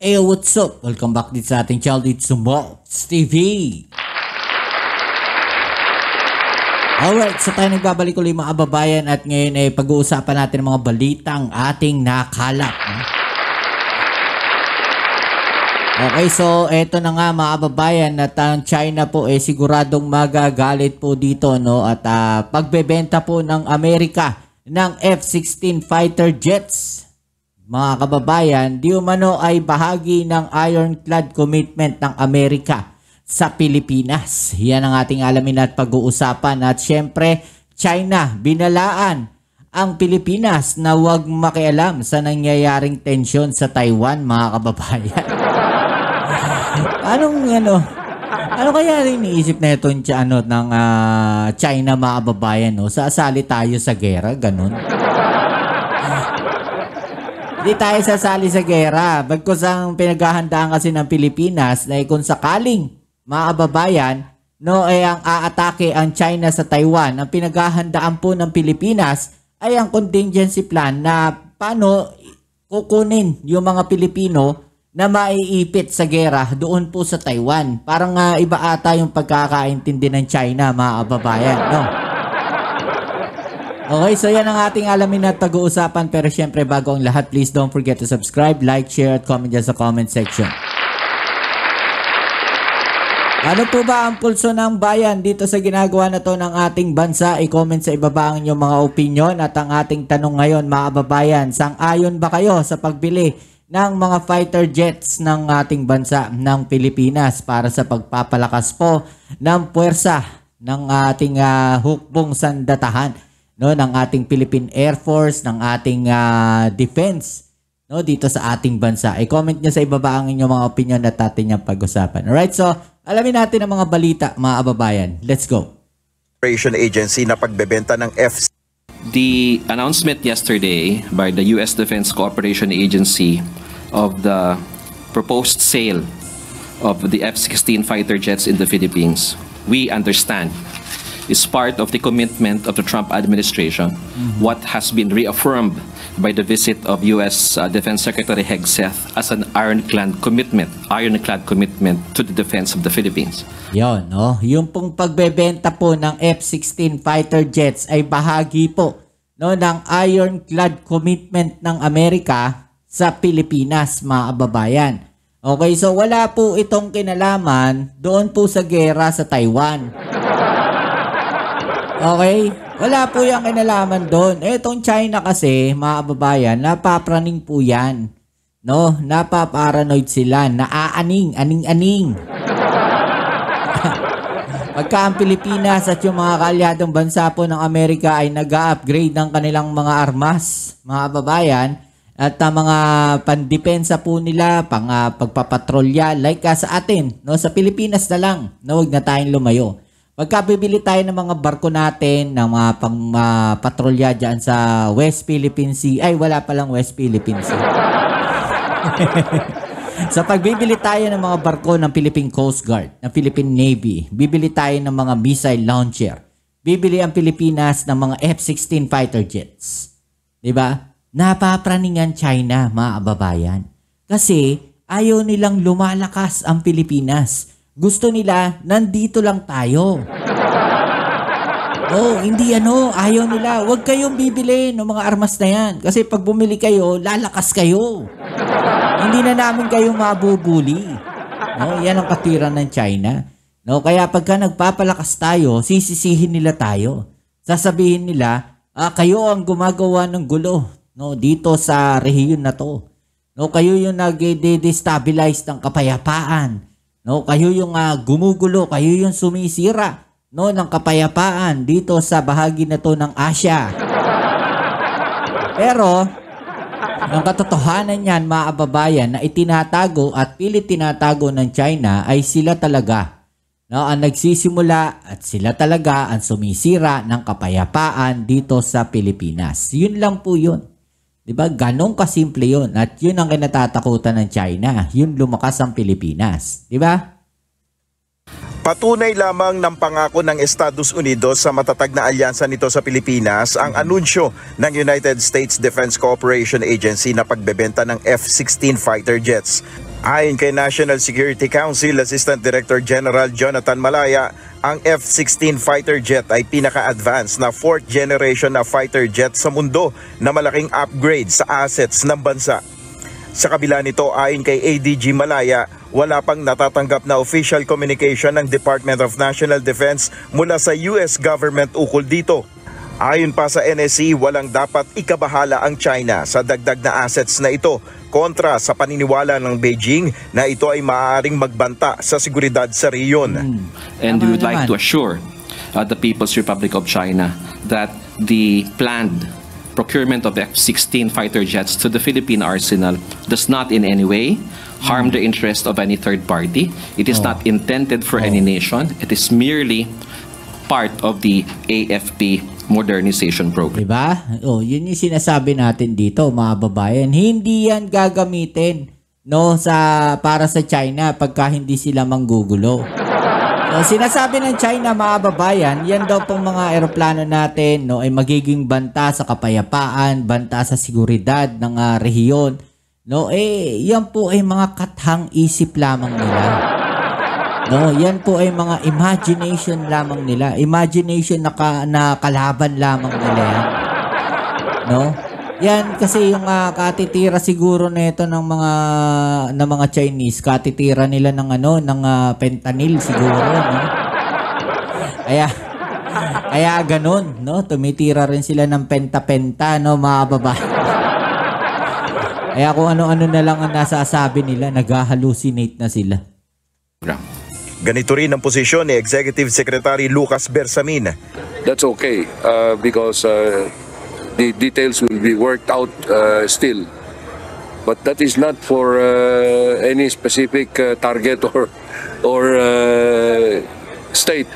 Hey, what's up? Welcome back dito sa ating channel dito sa Mox TV. Alright, so tayo nagbabalik ulit mga kababayan at ngayon ay pag-uusapan natin ang mga balitang ating nakalap. Okay, so eto na nga mga kababayan at ang China po ay siguradong magagalit po dito, no? At pagbebenta po ng Amerika ng F-16 fighter jets. Mga kababayan, di umano ay bahagi ng ironclad commitment ng Amerika sa Pilipinas. Yan ang ating alamin at pag-uusapan. At syempre, China binalaan ang Pilipinas na huwag makialam sa nangyayaring tensyon sa Taiwan, mga kababayan. Ano kaya rin iniisip na ito ng China, mga kababayan? No? Sasali tayo sa gera, ganun. Hindi tayo sasali sa gera. Bagkus ang pinaghahandaan kasi ng Pilipinas na kung sakaling, mga kababayan, no, ay ang aatake ang China sa Taiwan, ang pinaghahandaan po ng Pilipinas ay ang contingency plan na paano kukunin yung mga Pilipino na maiipit sa gera doon po sa Taiwan. Parang iba ata yung pagkakaintindi ng China, mga kababayan, no? Okay, so yan ang ating alamin at pag-uusapan. Pero syempre, bago ang lahat, please don't forget to subscribe, like, share, at comment dyan sa comment section. Ano po ba ang pulso ng bayan dito sa ginagawa na to ng ating bansa? I-comment sa ibaba ang inyong mga opinion. At ang ating tanong ngayon, mga kababayan, sang-ayon ba kayo sa pagbili ng mga fighter jets ng ating bansa ng Pilipinas para sa pagpapalakas po ng puwersa ng ating hukbong sandatahan, no, ng ating Philippine Air Force, ng ating defense, no, dito sa ating bansa. I-comment nyo sa ibaba ang inyong mga opinion at atin yung pag-usapan. Alright, so alamin natin ang mga balita, mga kababayan. Let's go. Operation Agency na pagbebenta ng F-16. The announcement yesterday by the U.S. Defense Cooperation Agency of the proposed sale of the F-16 fighter jets in the Philippines, we understand, is part of the commitment of the Trump administration, what has been reaffirmed by the visit of U.S. Defense Secretary Hegseth as an ironclad commitment to the defense of the Philippines. Yon, no? Yung pong pagbebenta po ng F-16 fighter jets ay bahagi po, no, ng ironclad commitment ng Amerika sa Pilipinas, mga kababayan. Okay, so wala po itong kinalaman doon po sa gera sa Taiwan. Okay? Wala po yung kinalaman doon. Itong China kasi, mga kababayan, napapraning po yan. No? Napaparanoid sila. Aning-aning. Pagka ang Pilipinas at yung mga kaalyadong bansa po ng Amerika ay nag-upgrade ng kanilang mga armas, mga kababayan, at mga pandepensa po nila, pagpapatrolya, like sa atin, no, sa Pilipinas na lang, no, huwag na tayong lumayo. Pagka bibili tayo ng mga barko natin, ng mga patrolya dyan sa West Philippine Sea, ay wala palang West Philippine Sea. So pagbibili tayo ng mga barko ng Philippine Coast Guard, ng Philippine Navy, bibili tayo ng mga missile launcher, bibili ang Pilipinas ng mga F-16 fighter jets. Diba? Napapraningan China, mga kababayan. Kasi ayaw nilang lumalakas ang Pilipinas. Gusto nila, nandito lang tayo. Oh, hindi ayaw nila. Huwag kayong bibili ng mga armas na yan. Kasi pag bumili kayo, lalakas kayo. Hindi na namin kayong mabubuli. No, yan ang katwiran ng China. No, kaya pagka nagpapalakas tayo, sisisihin nila tayo. Sasabihin nila, kayo ang gumagawa ng gulo. No, dito sa rehiyon na to. No, kayo yung nag-destabilize ng kapayapaan. No, kayo yung gumugulo, kayo yung sumisira, no, ng kapayapaan dito sa bahagi na to ng Asia. Pero ang katotohanan niyan, mga kababayan, na itinatago at pilit tinatago ng China ay sila talaga, no, ang nagsisimula at sila talaga ang sumisira ng kapayapaan dito sa Pilipinas. Yun lang po yun. Diba? Ganong kasimple yun. At yun ang kinatatakutan ng China. Yun lumakas ang Pilipinas. Diba? Patunay lamang ng pangako ng Estados Unidos sa matatag na alyansa nito sa Pilipinas ang anunsyo ng United States Defense Cooperation Agency na pagbebenta ng F-16 fighter jets. Ayon kay National Security Council Assistant Director General Jonathan Malaya, ang F-16 fighter jet ay pinaka-advanced na 4th generation na fighter jet sa mundo na malaking upgrade sa assets ng bansa. Sa kabila nito, ayon kay ADG Malaya, wala pang natatanggap na official communication ng Department of National Defense mula sa US government ukol dito. Ayon pa sa NSC, walang dapat ikabahala ang China sa dagdag na assets na ito kontra sa paniniwala ng Beijing na ito ay maaaring magbanta sa seguridad sa rehiyon. And we would like to assure the People's Republic of China that the planned procurement of F-16 fighter jets to the Philippine arsenal does not in any way harm the interest of any third party. It is not intended for any nation. It is merely part of the AFP modernization program. Diba? Oh, yun yung sinasabi natin dito, mga babayan. Hindi yan gagamitin, no, para sa China pagka hindi sila manggugulo. So, sinasabi ng China, mga babayan, yan daw pong mga eroplano natin, no, ay magiging banta sa kapayapaan, banta sa seguridad ng rehiyon. No, yan po ay mga kathang isip lamang nila. No, yan po ay mga imagination lamang nila. Imagination na kalaban lamang nila yan. No? Yan kasi yung katitira siguro nito ng mga Chinese, katitira nila ng fentanyl siguro, no? Kaya ganun, no? Tumitira rin sila ng penta-penta, no, mga babae. Kaya kung ano-ano na lang ang nasasabi nila, nag-hallucinate na sila. Ganito rin ang posisyon ni Executive Secretary Lucas Bersamin. That's okay because the details will be worked out still. But that is not for any specific target or state.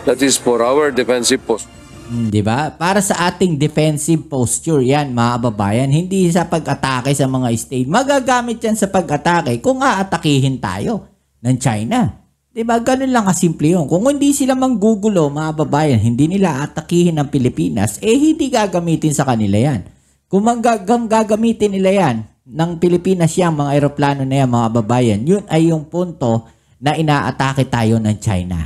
That is for our defensive post. Diba? Para sa ating defensive posture yan, mga babayan. Hindi sa pag-atake sa mga state. Magagamit yan sa pag-atake kung aatakihin tayo ng China. Diba? Ganun lang kasimple yun. Kung hindi sila manggugulo, mga babayan, hindi nila atakihin ang Pilipinas, hindi gagamitin sa kanila yan. Kung gagamitin nila yan, ng Pilipinas yan, mga aeroplano na yan, mga babayan, yun ay yung punto na inaatake tayo ng China.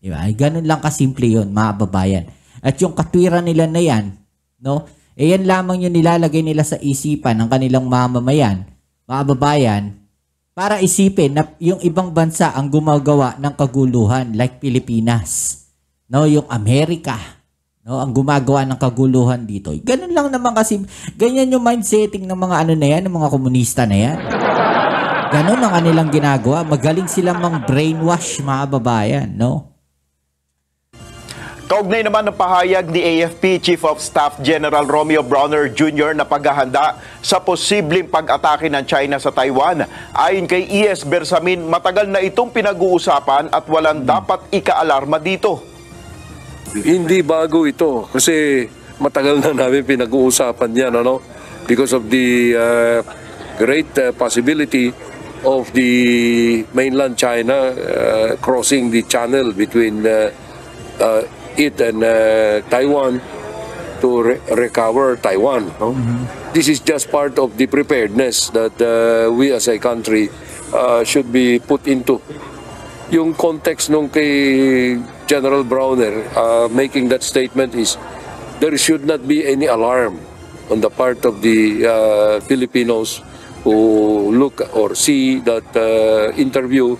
Diba? Ganun lang kasimple yun, mga babayan. At yung katwiran nila na yan, no? Yan lamang yung nilalagay nila sa isipan ng kanilang mamamayan, mga babayan, para isipin na yung ibang bansa ang gumagawa ng kaguluhan like Pilipinas. No, yung Amerika, no, ang gumagawa ng kaguluhan dito. Ganun lang naman kasi, ganyan yung mindsetting ng mga ano na yan, ng mga komunista na yan. Ganun ang kanilang ginagawa. Magaling silang brainwash, mga babayan, no? Kaugnay naman ng pahayag ni AFP Chief of Staff General Romeo Brawner Jr. na paghahanda sa posibleng pag-atake ng China sa Taiwan. Ayon kay ES Bersamin, matagal na itong pinag-uusapan at walang dapat ika-alarma dito. Hindi bago ito kasi matagal na namin pinag-uusapan yan, ano? Because of the great possibility of the mainland China crossing the channel between it and Taiwan to recover Taiwan. No? This is just part of the preparedness that we as a country should be put into. Yung context nung kay General Brawner making that statement is there should not be any alarm on the part of the Filipinos who look or see that interview.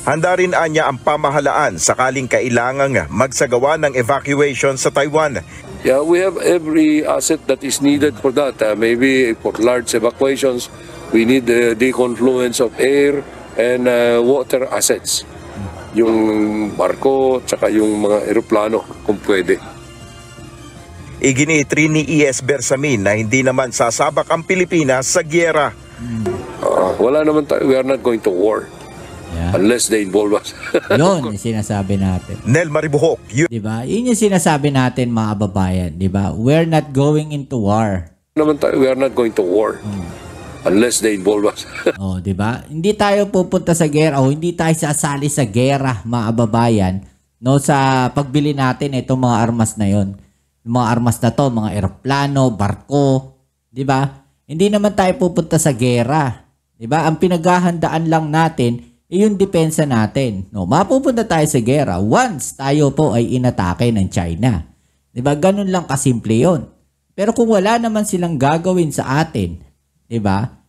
Handa rin anya ang pamahalaan sakaling kailangang magsagawa ng evacuation sa Taiwan. Yeah, we have every asset that is needed for that. Maybe for large evacuations, we need the confluence of air and water assets. Yung barko, tsaka yung mga eroplano, kung pwede. Iginiit rin ni ES Bersamin na hindi naman sasabak ang Pilipinas sa giyera. Wala naman tayo. We are not going to war. Yeah. Unless they involve us. Yun yung sinasabi natin. Nel Maribuhok. Diba? Yun yung sinasabi natin, mga babayan. Diba? We're not going into war. Naman tayo, we are not going to war. Unless they involve us. Diba? Hindi tayo pupunta sa gera o hindi tayo sasali sa gera, mga babayan, no, sa pagbili natin itong mga armas na yon. Mga armas na to, mga eroplano, barko, diba? Hindi naman tayo pupunta sa gera. Diba? Ang pinaghahandaan lang natin yung depensa natin. No, mapupunta tayo sa gera once tayo po ay inatake ng China. Diba? Ganun lang kasimple yun. Pero kung wala naman silang gagawin sa atin, diba?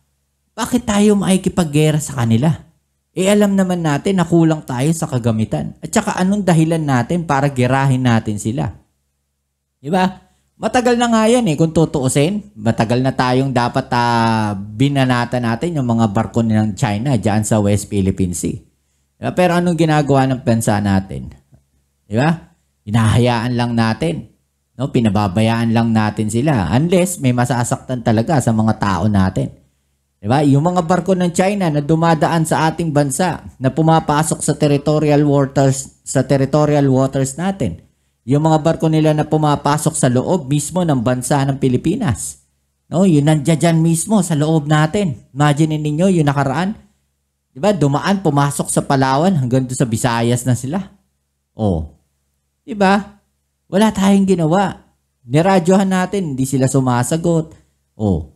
Bakit tayo makikipaggera sa kanila? Alam naman natin na kulang tayo sa kagamitan. At saka anong dahilan natin para gerahin natin sila? Diba? Matagal na nga yan kung tutuusin. Matagal na tayong dapat binanata natin yung mga barko ng China dyan sa West Philippine Sea. Diba? Pero anong ginagawa ng bansa natin? Diba? Hinahayaan lang natin. No? Pinababayaan lang natin sila. Unless may masasaktan talaga sa mga tao natin. Diba? Yung mga barko ng China na dumadaan sa ating bansa, na pumapasok sa territorial waters natin. Yung mga barko nila na pumapasok sa loob mismo ng bansa ng Pilipinas. No, yun nandiyan mismo sa loob natin. Imagine ninyo yung nakaraan. Diba? Dumaan, pumasok sa Palawan hanggang doon sa Visayas na sila. Oh. Diba? Wala tayong ginawa. Niradyohan natin, hindi sila sumasagot. Oh.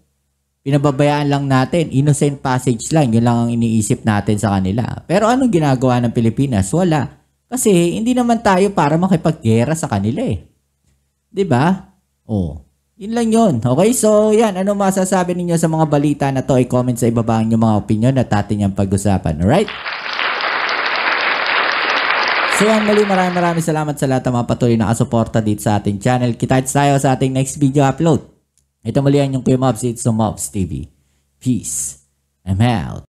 Pinababayaan lang natin. Innocent passage lang. Yun lang ang iniisip natin sa kanila. Pero anong ginagawa ng Pilipinas? Wala. Kasi hindi naman tayo para makipaggera sa kanila Diba? Oh. Yun lang yun. Okay, so yan. Ano masasabi ninyo sa mga balita na to? I-comment sa ibaba ang inyong mga opinion at atin yung pag-usapan. Alright? So yan, muli maraming salamat sa lahat ng mga patuloy na kasuporta dito sa ating channel. Kita-kits tayo sa ating next video upload. Ito muli ang yung Kuya Mobs. It's the Mobs TV. Peace. I'm out.